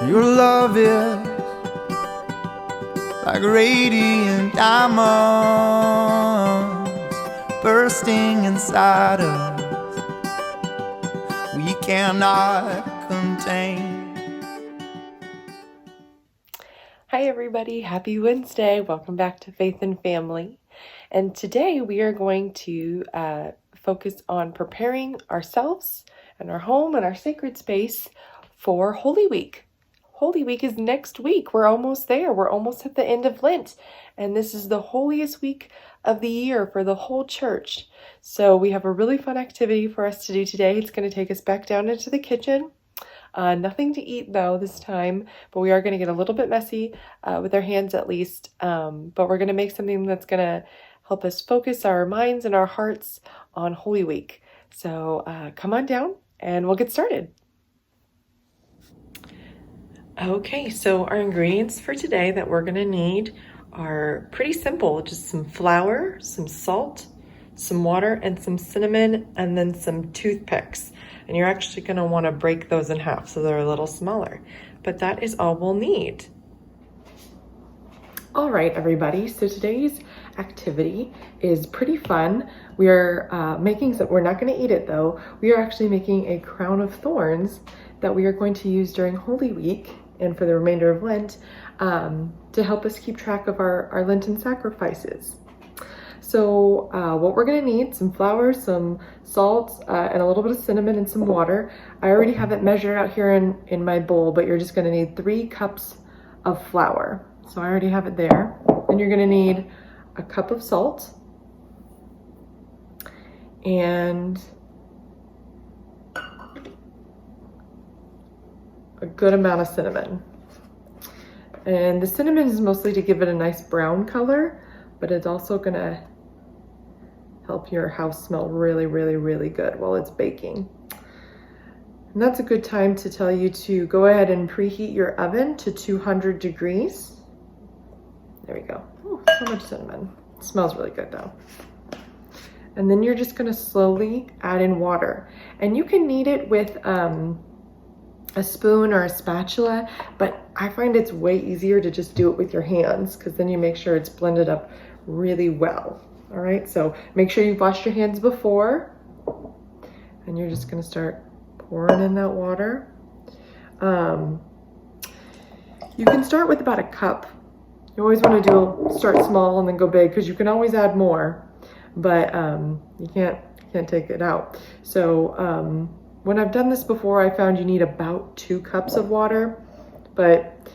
Your love is like radiant diamonds bursting inside us, we cannot contain. Hi everybody, happy Wednesday. Welcome back to Faith and Family. And today we are going to focus on preparing ourselves and our home and our sacred space for Holy Week. Holy Week is next week. We're almost there. We're almost at the end of Lent. And this is the holiest week of the year for the whole church. So we have a really fun activity for us to do today. It's going to take us back down into the kitchen. Nothing to eat though this time, but we are going to get a little bit messy with our hands at least. But we're going to make something that's going to help us focus our minds and our hearts on Holy Week. So come on down and we'll get started. Okay, so our ingredients for today that we're going to need are pretty simple. Just some flour, some salt, some water, and some cinnamon, and then some toothpicks. And you're actually going to want to break those in half so they're a little smaller. But that is all we'll need. All right, everybody. So today's activity is pretty fun. We are making some, we're not going to eat it though. We are actually making a crown of thorns that we are going to use during Holy Week and for the remainder of Lent to help us keep track of our Lenten sacrifices. So what we're gonna need, some flour, some salt, and a little bit of cinnamon and some water. I already have it measured out here in my bowl, but you're just gonna need 3 cups of flour. So I already have it there. Then you're gonna need a cup of salt and a good amount of cinnamon. And the cinnamon is mostly to give it a nice brown color, but it's also gonna help your house smell really, really, really good while it's baking. And that's a good time to tell you to go ahead and preheat your oven to 200 degrees. There we go. Oh, so much cinnamon. It smells really good though. And then you're just gonna slowly add in water. And you can knead it with a spoon or a spatula, but I find it's way easier to just do it with your hands because then you make sure it's blended up really well. All right, so make sure you've washed your hands before, and you're just gonna start pouring in that water. You can start with about a cup. You always want to start small and then go big because you can always add more, but you can't take it out. So when I've done this before, I found you need about 2 cups of water, but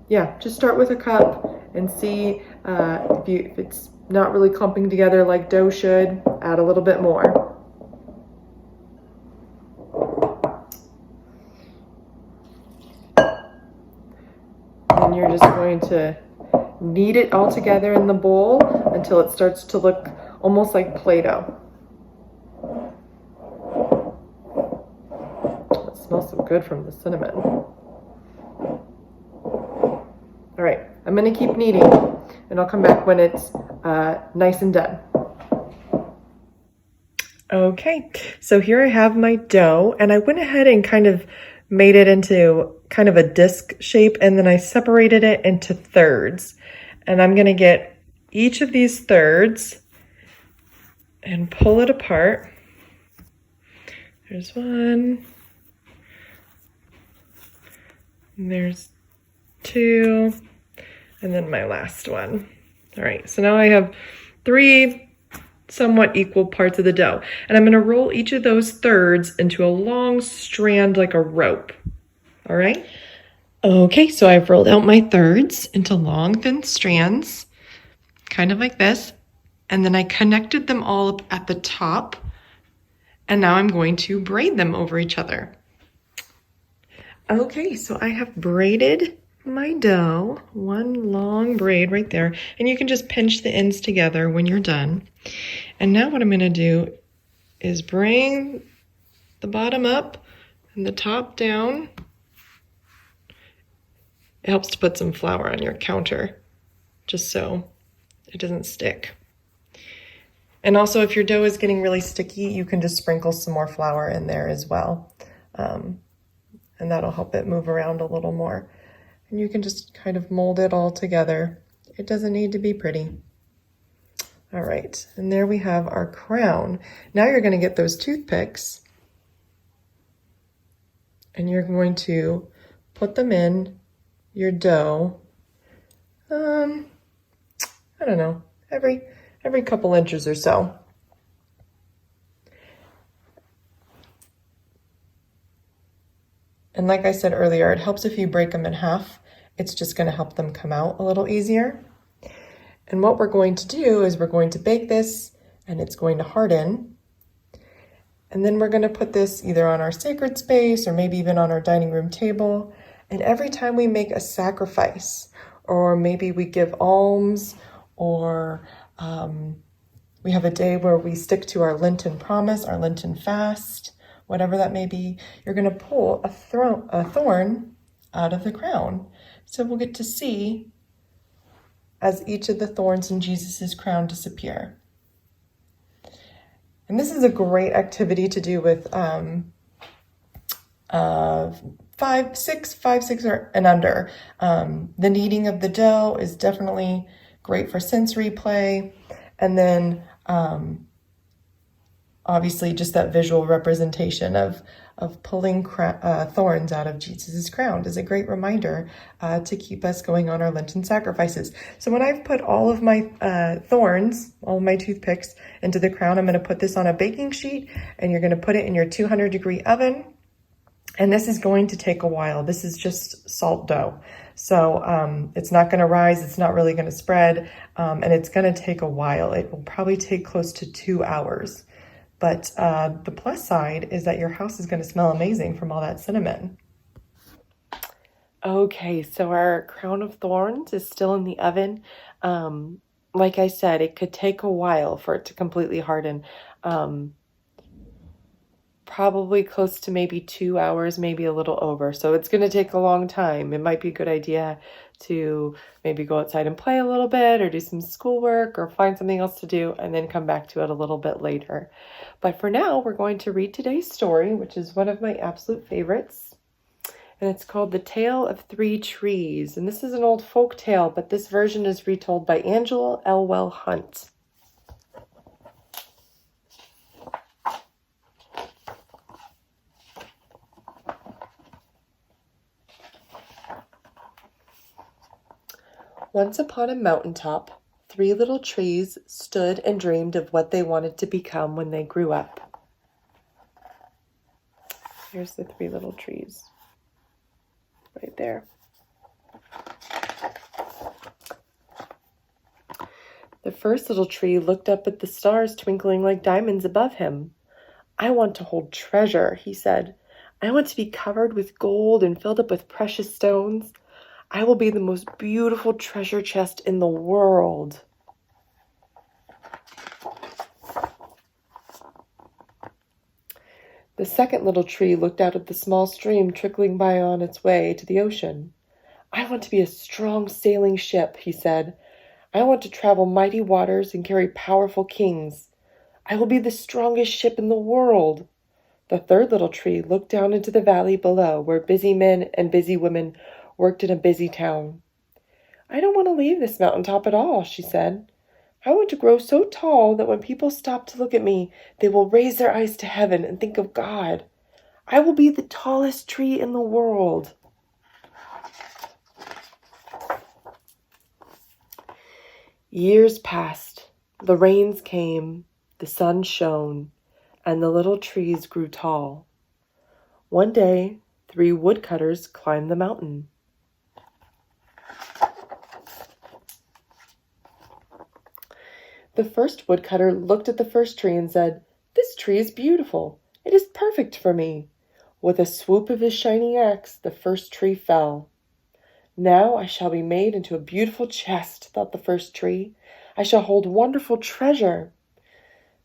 yeah, just start with a cup and see if it's not really clumping together like dough should, add a little bit more. And you're just going to knead it all together in the bowl until it starts to look almost like Play-Doh. It smells so good from the cinnamon. All right, I'm gonna keep kneading and I'll come back when it's nice and done. Okay, so here I have my dough and I went ahead and kind of made it into kind of a disc shape and then I separated it into thirds. And I'm gonna get each of these thirds and pull it apart. There's one, and there's 2, and then my last one. All right, so now I have 3 somewhat equal parts of the dough. And I'm gonna roll each of those thirds into a long strand like a rope. All right? Okay, so I've rolled out my thirds into long, thin strands, kind of like this. And then I connected them all up at the top. And now I'm going to braid them over each other. Okay, so I have braided my dough, one long braid right there, and you can just pinch the ends together when you're done. And now what I'm gonna do is bring the bottom up and the top down. It helps to put some flour on your counter, just so it doesn't stick. And also if your dough is getting really sticky, you can just sprinkle some more flour in there as well. and that'll help it move around a little more. And you can just kind of mold it all together. It doesn't need to be pretty. All right, and there we have our crown. Now you're going to get those toothpicks and you're going to put them in your dough. I don't know, every couple inches or so. And like I said earlier, it helps if you break them in half. It's just going to help them come out a little easier. And what we're going to do is we're going to bake this and it's going to harden. And then we're going to put this either on our sacred space or maybe even on our dining room table. And every time we make a sacrifice, or maybe we give alms, or we have a day where we stick to our Lenten promise, our Lenten fast, whatever that may be, you're going to pull a thorn out of the crown. So we'll get to see as each of the thorns in Jesus's crown disappear. And this is a great activity to do with 5, 6 and under. The kneading of the dough is definitely great for sensory play. And then obviously just that visual representation of pulling thorns out of Jesus's crown is a great reminder to keep us going on our Lenten sacrifices. So when I've put all of my thorns, all of my toothpicks into the crown, I'm going to put this on a baking sheet and you're going to put it in your 200-degree oven. And this is going to take a while. This is just salt dough. So it's not going to rise. It's not really going to spread. And it's going to take a while. It will probably take close to 2 hours. But the plus side is that your house is going to smell amazing from all that cinnamon. Okay, so our crown of thorns is still in the oven. Like I said, it could take a while for it to completely harden. Probably close to maybe 2 hours, maybe a little over. So it's going to take a long time. It might be a good idea to maybe go outside and play a little bit or do some schoolwork or find something else to do and then come back to it a little bit later. But for now, we're going to read today's story, which is one of my absolute favorites. And it's called The Tale of Three Trees. And this is an old folk tale, but this version is retold by Angela Elwell Hunt. Once upon a mountaintop, 3 little trees stood and dreamed of what they wanted to become when they grew up. Here's the 3 little trees. Right there. The first little tree looked up at the stars twinkling like diamonds above him. "I want to hold treasure," he said. "I want to be covered with gold and filled up with precious stones. I will be the most beautiful treasure chest in the world." The second little tree looked out at the small stream trickling by on its way to the ocean. "I want to be a strong sailing ship," he said. "I want to travel mighty waters and carry powerful kings. I will be the strongest ship in the world." The third little tree looked down into the valley below, where busy men and busy women worked in a busy town. "I don't want to leave this mountaintop at all," she said. "I want to grow so tall that when people stop to look at me, they will raise their eyes to heaven and think of God. I will be the tallest tree in the world." Years passed. The rains came, the sun shone, and the little trees grew tall. One day, 3 woodcutters climbed the mountain. The first woodcutter looked at the first tree and said, "This tree is beautiful. It is perfect for me." With a swoop of his shining axe, the first tree fell. "Now I shall be made into a beautiful chest," thought the first tree. "I shall hold wonderful treasure."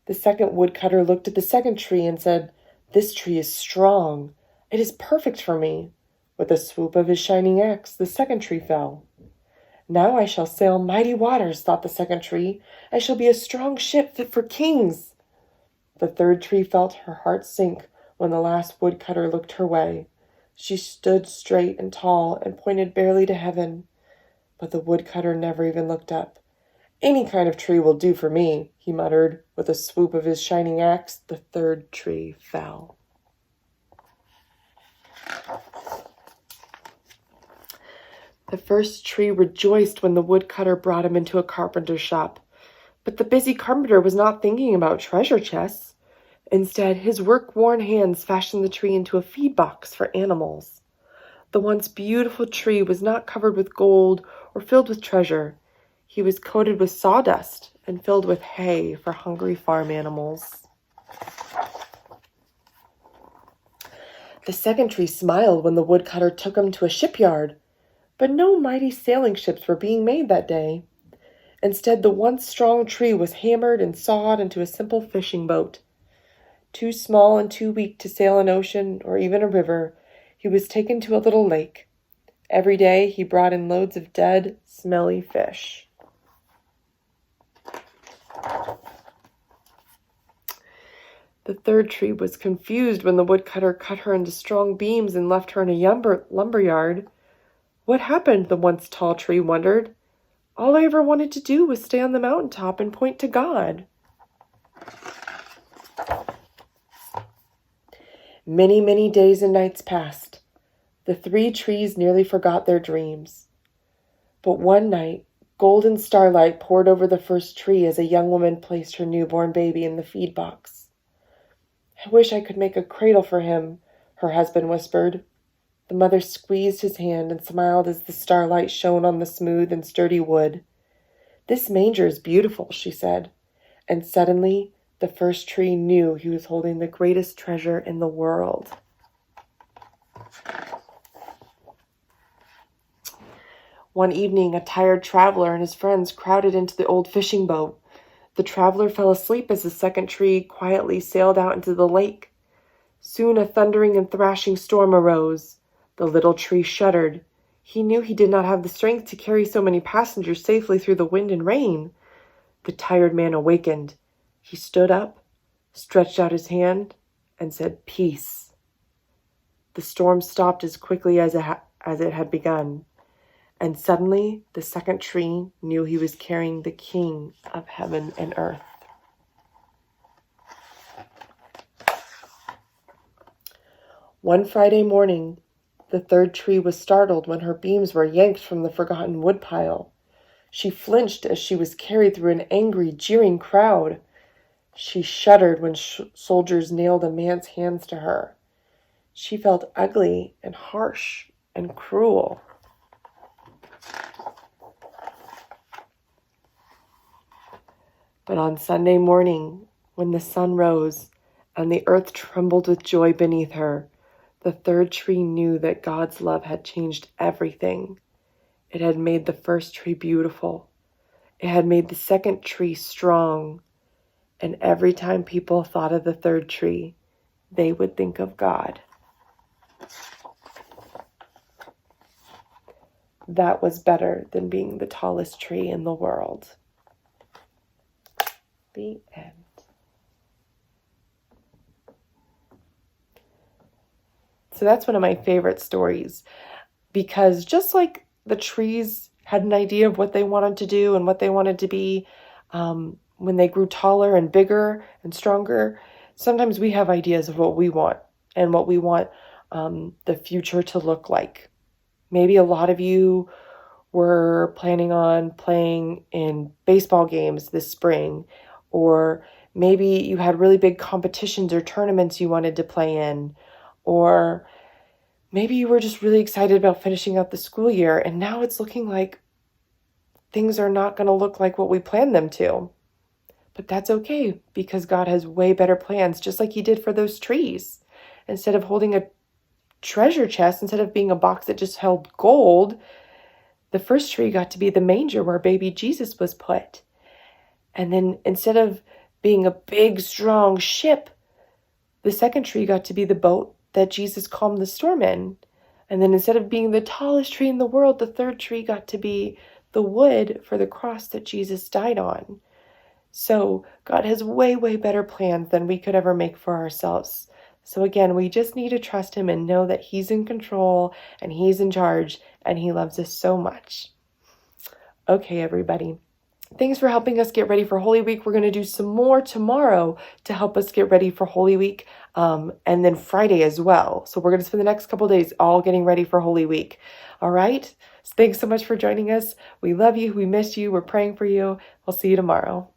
The second woodcutter looked at the second tree and said, "This tree is strong. It is perfect for me." With a swoop of his shining axe, the second tree fell. "Now I shall sail mighty waters," thought the second tree. "I shall be a strong ship fit for kings." The third tree felt her heart sink when the last woodcutter looked her way. She stood straight and tall and pointed barely to heaven, but the woodcutter never even looked up. "Any kind of tree will do for me," he muttered. With a swoop of his shining axe, the third tree fell. The first tree rejoiced when the woodcutter brought him into a carpenter's shop. But the busy carpenter was not thinking about treasure chests. Instead, his work-worn hands fashioned the tree into a feed box for animals. The once beautiful tree was not covered with gold or filled with treasure. He was coated with sawdust and filled with hay for hungry farm animals. The second tree smiled when the woodcutter took him to a shipyard. But no mighty sailing ships were being made that day. Instead, the once strong tree was hammered and sawed into a simple fishing boat. Too small and too weak to sail an ocean or even a river, he was taken to a little lake. Every day he brought in loads of dead, smelly fish. The third tree was confused when the woodcutter cut her into strong beams and left her in a lumber yard. What happened? The once tall tree wondered. All I ever wanted to do was stay on the mountaintop and point to God. Many, many days and nights passed. The three trees nearly forgot their dreams. But one night, golden starlight poured over the first tree as a young woman placed her newborn baby in the feed box. "I wish I could make a cradle for him," her husband whispered. The mother squeezed his hand and smiled as the starlight shone on the smooth and sturdy wood. "This manger is beautiful," she said, and suddenly the first tree knew he was holding the greatest treasure in the world. One evening, a tired traveler and his friends crowded into the old fishing boat. The traveler fell asleep as the second tree quietly sailed out into the lake. Soon a thundering and thrashing storm arose. The little tree shuddered. He knew he did not have the strength to carry so many passengers safely through the wind and rain. The tired man awakened. He stood up, stretched out his hand, and said, "Peace." The storm stopped as quickly as it had begun. And suddenly, the second tree knew he was carrying the King of heaven and earth. One Friday morning, the third tree was startled when her beams were yanked from the forgotten woodpile. She flinched as she was carried through an angry, jeering crowd. She shuddered when soldiers nailed a man's hands to her. She felt ugly and harsh and cruel. But on Sunday morning, when the sun rose and the earth trembled with joy beneath her, the third tree knew that God's love had changed everything. It had made the first tree beautiful. It had made the second tree strong. And every time people thought of the third tree, they would think of God. That was better than being the tallest tree in the world. The end. So that's one of my favorite stories, because just like the trees had an idea of what they wanted to do and what they wanted to be when they grew taller and bigger and stronger, sometimes we have ideas of what we want and what we want the future to look like. Maybe a lot of you were planning on playing in baseball games this spring, or maybe you had really big competitions or tournaments you wanted to play in, or maybe you were just really excited about finishing out the school year, and now it's looking like things are not going to look like what we planned them to. But that's okay, because God has way better plans, just like he did for those trees. Instead of holding a treasure chest, instead of being a box that just held gold, the first tree got to be the manger where baby Jesus was put. And then instead of being a big, strong ship, the second tree got to be the boat that Jesus calmed the storm in. And then instead of being the tallest tree in the world, the third tree got to be the wood for the cross that Jesus died on. So God has way, way better plans than we could ever make for ourselves. So again, we just need to trust him and know that he's in control and he's in charge and he loves us so much. Okay, everybody. Thanks for helping us get ready for Holy Week. We're going to do some more tomorrow to help us get ready for Holy Week, and then Friday as well. So we're going to spend the next couple days all getting ready for Holy Week. All right? Thanks so much for joining us. We love you. We miss you. We're praying for you. We'll see you tomorrow.